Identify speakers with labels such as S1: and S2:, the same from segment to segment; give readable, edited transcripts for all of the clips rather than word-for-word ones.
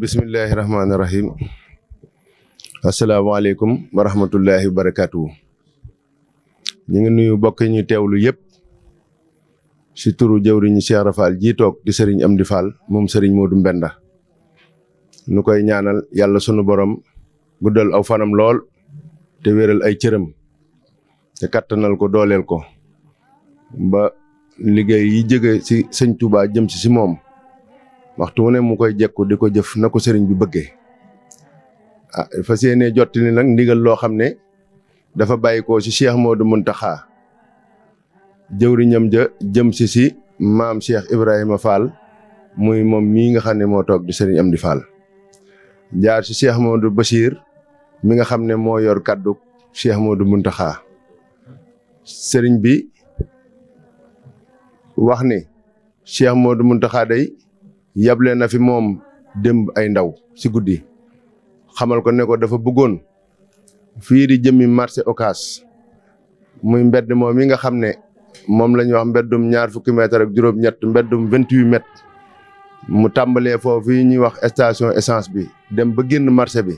S1: bismillahi rahmaani rahim. asalaamaaleykum wa rahmatullahi wa barakaatu. ñu ngi nuyu bokk ñu teewlu yëpp si turu jëwriñu Cheikh Ibra Fall ji toog di sëriñ Amdi Fall moom sëriñ Modou Mbenda. nu koy ñaanal yàlla sunu borom guddal aw fanam lool te wéral ay cëram te kattanal ko dooleel ko ba liggéey yi jóge si sëñ Touba jëm si moom waxtu wu ne mu koy jekku di ko jëf na ko sëriñ bi bëggee. fas yéene jottali nag ndigal loo xam ne dafa bàyyi ko si Cheikh Modou Mountakha jëwriñam ja jëm si maam Cheikh Ibrahima Fall muy moom mii nga xam ne moo toog di sëriñ Amdi Fall jaar si Cheikh Modou Bachir mi nga xam ne moo yor kaddu Cheikh Modou Mountakha. sëriñ bi wax ni Cheikh Modou Mountakha day yable na fi moom démb ay ndaw si guddi xamal ko ne ko dafa bëggoon fii di jëmmi marché Ocass muy mbedd moom mi nga xam ne moom la ñuy wax mbeddum 20 mètres ak juróom-ñett mbeddum 28 mètres mu tàmbalee foofu yi ñuy wax station essence bi dem ba génn marché bi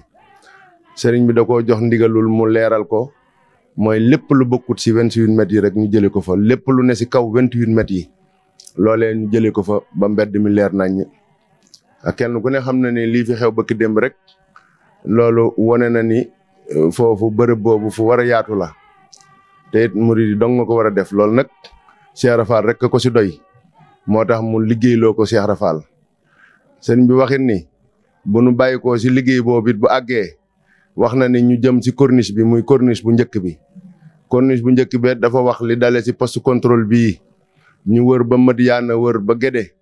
S1: sëriñ bi da koo jox ndigalul mu leeral ko mooy lépp lu bokkut si 28 mètres yi rek ñu jëlee ko fa lépp lu ne si kaw 28 mètres yi loolee ñu jëlee ko fa ba mbedd mi leer nañ ak kenn ku ne xam na ni lii fi xew bëkk démb rek loolu wone na ni foofu bërëb boobu fu war a yaatu la te it murid yi dong nga ko war a def loolu nag Cheikh Ibra Fall rek ko si doy moo tax mu liggéeyloo ko Cheikh Ibra Fall. sëriñ bi waxit ni bu nu bàyyi ko si liggéey boobu it bu àggee wax na ni ñu jëm si corniche bi muy corniche bu njëkk bi. corniche bu njëkk bi dafa wax li dale si poste contrôle bii ñu wër ba Madiana wër ba Gédé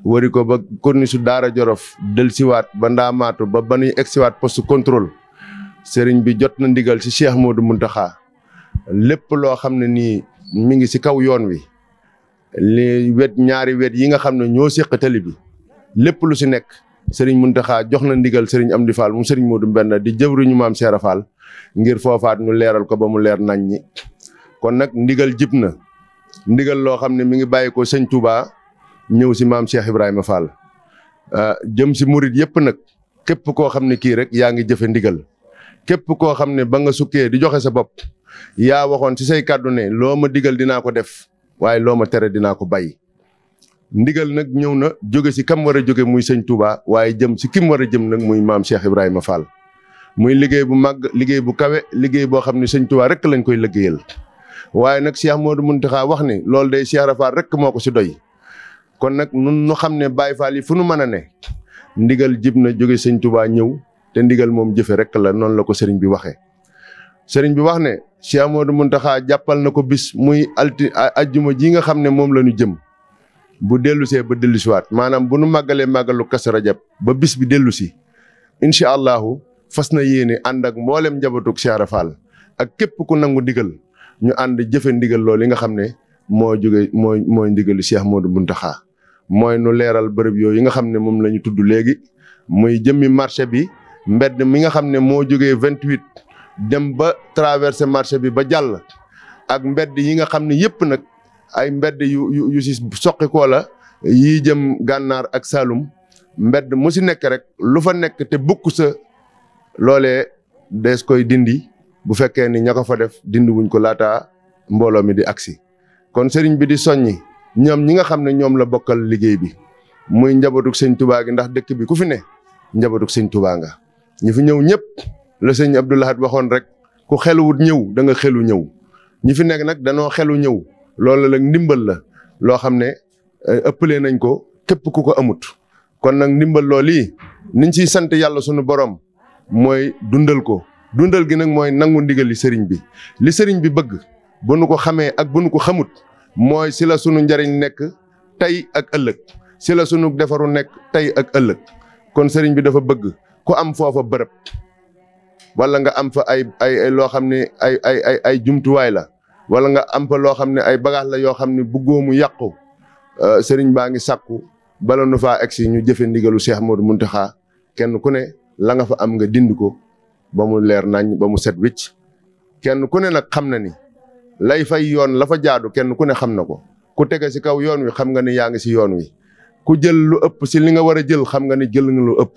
S1: wëri ko ba corniche su Daara Jolof del siwaat ba Ndaamaatu ba ñuy egsiwaat poste contrôle sëriñ bi jot na ndigal si Cheikh Modou Mountakha lépp loo xam ne nii mi ngi si kaw yoon wi li ñaari wet yi nga xam ne ñoo séq tali bi lépp lu si nekk sëriñ Mountakha jox na ndigal sëriñ Amdi Fall mu sëriñ Modou Mbenda di jëwriñu maam Cheikh Ibra Fall ngir foofaat ñu leeral ko ba mu leer nañ ñi. kon nag ndigal jib na ndigal loo xam ne mi ngi bàyyi ko sëñ Touba ñëw si maam Cheikh Ibrahima Fall jëm si murit yëpp nag képp koo xam ne kii rek yaa ngi jëfe ndigal képp koo xam ne ba nga sukkee di joxe sa bopp yaa waxoon si say kàddu ne loo ma digal dinaa ko def waaye loo ma tere dinaa ko bàyyi. ndigal nag ñëw na jóge si kam war a jóge muy sëñ Touba waaye jëm si kim war a jëm nag muy maam Cheikh Ibrahima Fall muy liggéey bu màgg liggéey bu kawe liggéey boo xam ne sëñ Touba rek lañ koy liggéeyal waaye nag Cheikh Modou Mountakha wax ni loolu day Cheikh Ibra Fall rek moo ko si doy. kon nag nun nu xam ne Baye Fall yi fu nu mën a ne ndigal jib na jóge sëñ Touba ñëw te ndigal moom jëfe rek la noonu la ko sëriñ bi waxee. sëriñ bi wax ne Cheikh Modou Mountakha jàppal na ko bis muy ajjuma ji nga xam ne moom la ñu jëm bu dellusee ba dellusiwaat maanaam bu nu màggalee màggalu Kazu Rajab ba bis bi dellusi incha allahu fas na yéene ànd ak mboolem njabootug Cheikh Ibra Fall ak képp ku nangu ndigal ñu ànd jëfe ndigal loolu yi nga xam ne moo jóge mooy ndigalu Cheikh Modou Mountakha mooy nu leeral bërëb yooyu yi nga xam ne moom la ñu tudd léegi muy jëmmi marché bi mbedd mi nga xam ne moo jógee 28 dem ba traversé marché bi ba jàll ak mbedd yi nga xam ne yëpp nag ay mbedd yu si soqi koo la yii jëm gànnaar ak Saalum mbedd mu si nekk rek lu fa nekk te bukk sa loolee dees koy dindi bu fekkee ni ña ko fa def dindi wuñ ko laata mbooloo mi di agsi kon sëriñ bi di soññi ñoom ñi nga xam ne ñoom la bokkal liggéey bi muy njabootug sëñ Touba gi ndax dëkk bi ku fi ne njabootug sëñ Touba nga ñi fi ñëw ñëpp la sëñ Abdou Lahad waxoon rek ku xeluwut ñëw da nga xelu ñëw ñi fi nekk nag danoo xelu ñëw loolu la ndimbal la loo xam ne ëppalee nañ ko képp ku ko amut kon nag ndimbal loolu yi niñ ciy sant yàlla sunu borom mooy dundal ko dundal gi nag mooy nangu ndigal li sëriñ bi li sëriñ bi bëgg bu nu ko xamee ak bu nu ko xamut mooy si la sunu njariñ nekk tey ak ëllëg si la sunu defaru nekk tey ak ëllëg kon sëriñ bi dafa bëgg ku am foofa bërëb wala nga am fa ay loo xam ne ay jumtuwaay la wala nga am fa loo xam ne ay bagage la yoo xam ne bëggoo mu yàqu sëriñ baa ngi sàkku bala nu faa egsi ñu jëfe ndigalu Cheikh Modou Mountakha kenn ku ne la nga fa am nga dindi ko ba mu leer nañ ba mu set wicc kenn ku ne nag xam na ni lay fay yoon la fa jaadu kenn ku ne xam na ko ku tege si kaw yoon wi xam nga ni yaa ngi si yoon wi ku jël lu ëpp si li nga war a jël xam nga ni jël nga lu ëpp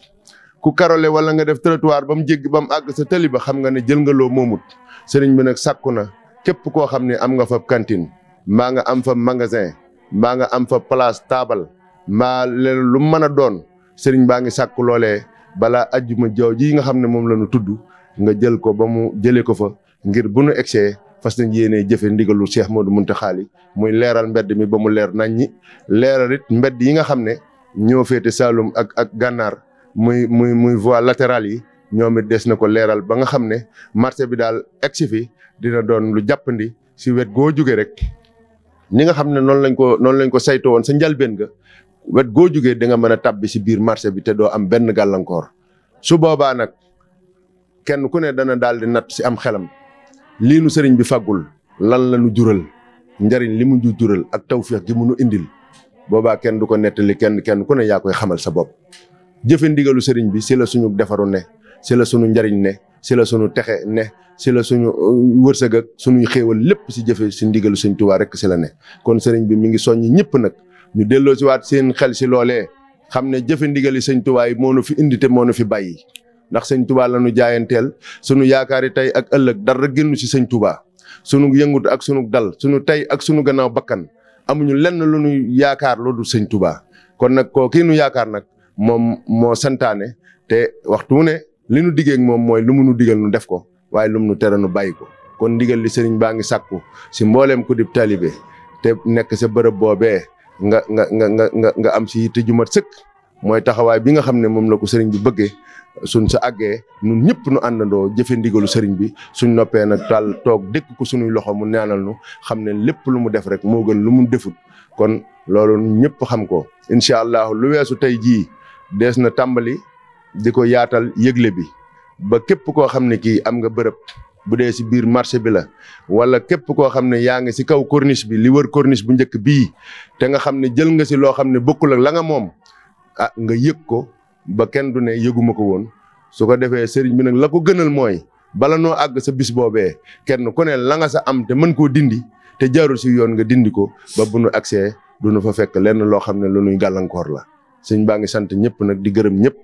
S1: ku karole wala nga def trottoir ba mu jéggi ba mu àgg sa tali ba xam nga ne jël nga loo moomut sëriñ bi nag sàkku na képp koo xam ne am nga fa cantine mbaa nga am fa magasin mbaa nga am fa place taabal mbaa leen lu mën a doon sëriñ baa ngi sàkku loolee balaa ajjuma jaww ji nga xam ne moom la ñu tudd nga jël ko ba mu jëlee ko fa ngir bu nu egsee fas nañ yéenee jëfe ndigalu Cheikh Modou Mountakha muy leeral mbedd mi ba mu leer nañ ñi leeral it mbedd yi nga xam ne ñoo féete Saloum ak Gànnaar muy voie latérale yi ñoom it des na ko leeral ba nga xam ne marché bi daal egsi fi dina doon lu jàppandi si wet goo jóge rek ni nga xam ne noonu lañ ko saytoo woon sa njalbeen ga wet goo jógee da nga mën a tabbi si biir marché bi te doo am benn gàllankoor su boobaa nag kenn ku ne dana daal di natt si am xelam lii nu sëriñ bi faggul lan la nu jural njariñ li mu ju jural ak tawféex gi mu nu indil boobaa kenn du ko nettali kenn ku ne yaa koy xamal sa bopp jëfe ndigalu sëriñ bi si la suñu defaru ne si la suñu njariñ ne si la suñu texe ne si la suñu wërsëg ak suñuy xéewal lépp si jëfe si ndigalu sëñ Tuubaa rek si la ne kon sëriñ bi mi ngi soññi ñëpp nag ñu delloo si waat seen xel si loolee xam ne jëfe ndigali sëñ Tuubaa yi moo nu fi indi te moo nu fi bàyyi ndax sëñ Tuubaa la nu jaayanteel sunu yaakaari tey ak ëllëg dara génnu si sëñ Tuubaa sunu yëngut ak sunu dal sunu tey ak sunu gannaaw bakkan amuñu lenn lu nu yaakaar lu dul sëñ Tuubaa kon nag koo kii nu yaakaar nag moom moo santaane te waxtu ne li nu diggee ak moom mooy lu mu nu digal nu def ko waaye lu mu nu tere nu bàyyi ko kon ndigal li sëriñ baa ngi sàkku si mbooleem ku dib taalibe te nekk sa bërëb boobee nga am si yitte ju mat sëkk mooy taxawaay bi nga xam ne moom la ko sëriñ bi bëggee suñ sa àggee ñun ñëpp nu àndandoo jëfe ndigalu sëriñ bi suñ noppee nag daal toog dékk ko suñuy loxo mu ñaanal nu xam ne lépp lu mu def rek moo gën lu mu defut kon loolu ñëpp xam ko incha allah lu weesu tey jii dees na tàmbali di ko yaatal yëgle bi ba képp koo xam ne kii am nga bërëb bu dee si biir marché bi la wala képp koo xam ne yaa ngi si kaw corniche bi li wër corniche bu njëkk bii te nga xam ne jël nga si loo xam ne bokkul ak la nga moom ah nga yëg ko ba kenn du ne yëguma ko woon su ko defee sëriñ bi nag la ko gënal mooy bala noo àgg sa bis boobee kenn ku ne la nga sa am te mën koo dindi te jaarul si yoon nga dindi ko ba bu nu agsee du nu fa fekk lenn loo xam ne lu nuy gàllankoor la. sëñ baa ngi sant ñëpp nag di gërëm ñëpp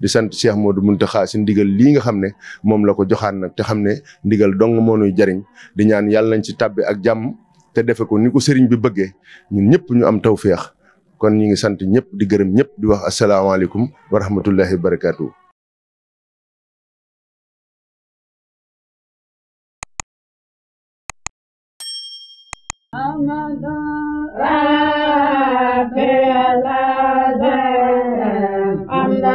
S1: di sant Cheikh Modou Mountakha si ndigal lii nga xam ne moom la ko joxaan nag te xam ne ndigal dong moo nuy jariñ di ñaan yàlla nañ ci tàbbi ak jàmm te defe ko ni ko sëriñ bi bëggee ñun ñëpp ñu am tawféex kon ñi ngi sant ñëpp di gërëm ñëpp di wax asalaamaaleykum wa rahmatullahi wa barakaatu.
S2: I'm